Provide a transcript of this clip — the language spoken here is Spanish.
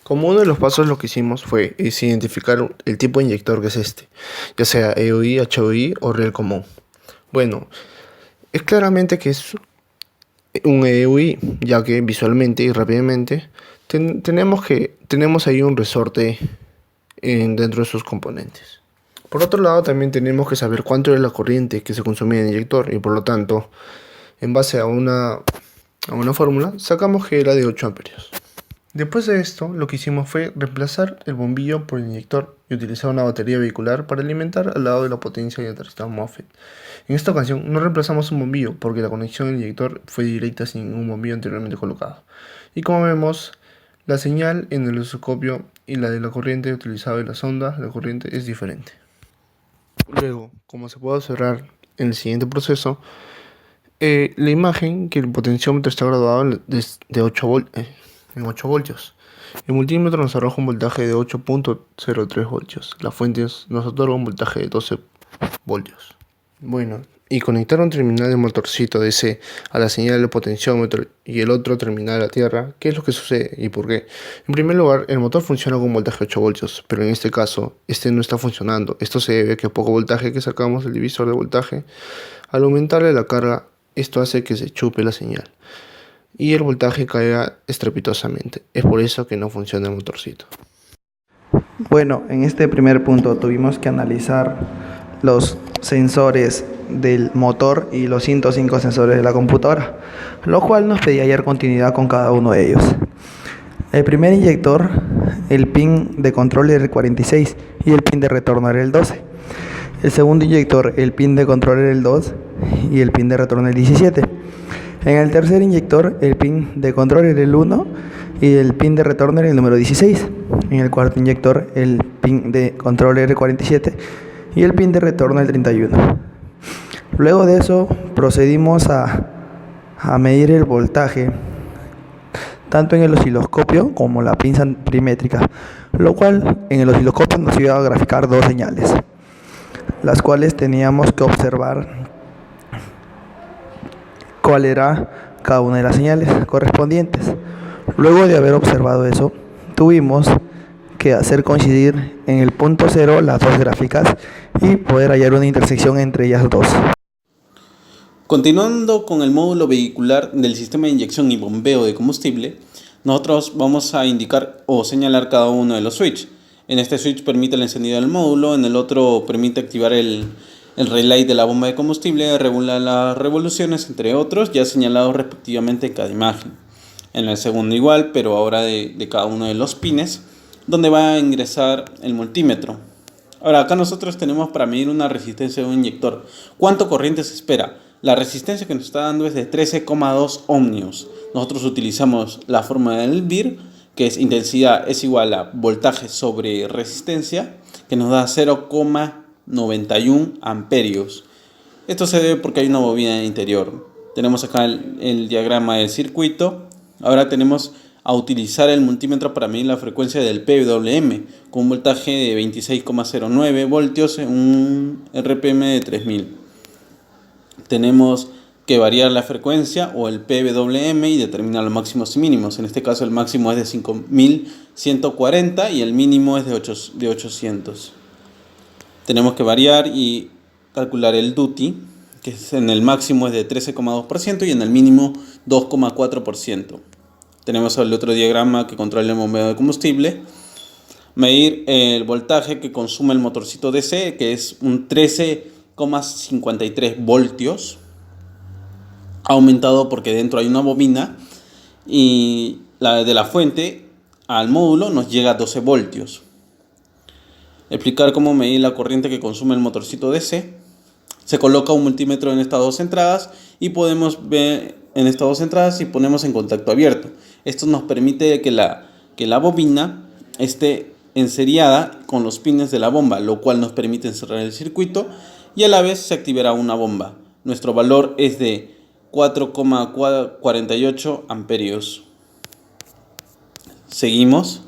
Como uno de los pasos lo que hicimos es identificar el tipo de inyector que es este, ya sea EOI, HOI o riel común. Bueno, es claramente que es un EOI, ya que visualmente y rápidamente tenemos ahí un resorte dentro de sus componentes. Por otro lado, también tenemos que saber cuánto es la corriente que se consumía en el inyector y por lo tanto, en base a una fórmula, sacamos que era de 8 amperios. Después de esto, lo que hicimos fue reemplazar el bombillo por el inyector y utilizar una batería vehicular para alimentar al lado de la potencia y el transistor MOSFET. En esta ocasión no reemplazamos un bombillo porque la conexión del inyector fue directa sin un bombillo anteriormente colocado. Y como vemos, la señal en el osciloscopio y la de la corriente utilizada en la sonda de corriente es diferente. Luego, como se puede observar en el siguiente proceso, la imagen que el potenciómetro está graduado de 8 en 8 voltios. El multímetro nos arroja un voltaje de 8.03 voltios. La fuente nos otorga un voltaje de 12 voltios. Bueno, y conectar un terminal de motorcito DC a la señal del potenciómetro y el otro terminal a la tierra, ¿qué es lo que sucede y por qué? En primer lugar, el motor funciona con un voltaje de 8 voltios, pero en este caso, este no está funcionando. Esto se debe a que el poco voltaje que sacamos del divisor de voltaje, al aumentarle la carga, esto hace que se chupe la señal y el voltaje caiga estrepitosamente. Es por eso que no funciona el motorcito. Bueno, en este primer punto tuvimos que analizar los sensores del motor y los 105 sensores de la computadora, lo cual nos pedía hallar continuidad con cada uno de ellos. El primer inyector, el pin de control era el 46 y el pin de retorno era el 12. El segundo inyector, el pin de control era el 2 y el pin de retorno el 17. En el tercer inyector, el pin de control era el 1 y el pin de retorno era el número 16. En el cuarto inyector, el pin de control era el 47 y el pin de retorno el 31. Luego de eso, procedimos a medir el voltaje tanto en el osciloscopio como la pinza amplimétrica, lo cual en el osciloscopio nos iba a graficar dos señales, las cuales teníamos que observar cuál era cada una de las señales correspondientes. Luego de haber observado eso, tuvimos que hacer coincidir en el punto cero las dos gráficas y poder hallar una intersección entre ellas dos. Continuando con el módulo vehicular del sistema de inyección y bombeo de combustible, nosotros vamos a indicar o señalar cada uno de los switches. En este switch permite el encendido del módulo, en el otro permite activar el relay de la bomba de combustible, regula las revoluciones, entre otros, ya señalados respectivamente en cada imagen. En el segundo igual, pero ahora de cada uno de los pines, donde va a ingresar el multímetro. Ahora, acá nosotros tenemos para medir una resistencia de un inyector. ¿Cuánto corriente se espera? La resistencia que nos está dando es de 13,2 ohmios. Nosotros utilizamos la fórmula del BIR, que es intensidad es igual a voltaje sobre resistencia, que nos da 0,91 amperios. Esto se debe porque hay una bobina interior. Tenemos acá el diagrama del circuito. Ahora tenemos a utilizar el multímetro para medir la frecuencia del PWM con un voltaje de 26,09 voltios en un RPM de 3000. Tenemos que variar la frecuencia o el PWM y determinar los máximos y mínimos. En este caso el máximo es de 5140 y el mínimo es de 800. Tenemos que variar y calcular el duty, que en el máximo es de 13,2% y en el mínimo 2,4%. Tenemos el otro diagrama que controla el bombeo de combustible. Medir el voltaje que consume el motorcito DC, que es un 13,53 voltios. Aumentado porque dentro hay una bobina y la de la fuente al módulo nos llega a 12 voltios. Explicar cómo medir la corriente que consume el motorcito DC. Se coloca un multímetro en estas dos entradas y podemos ver en estas dos entradas y ponemos en contacto abierto. Esto nos permite que la bobina esté enseriada con los pines de la bomba, lo cual nos permite encerrar el circuito y a la vez se activará una bomba. Nuestro valor es de 4,48 amperios. Seguimos.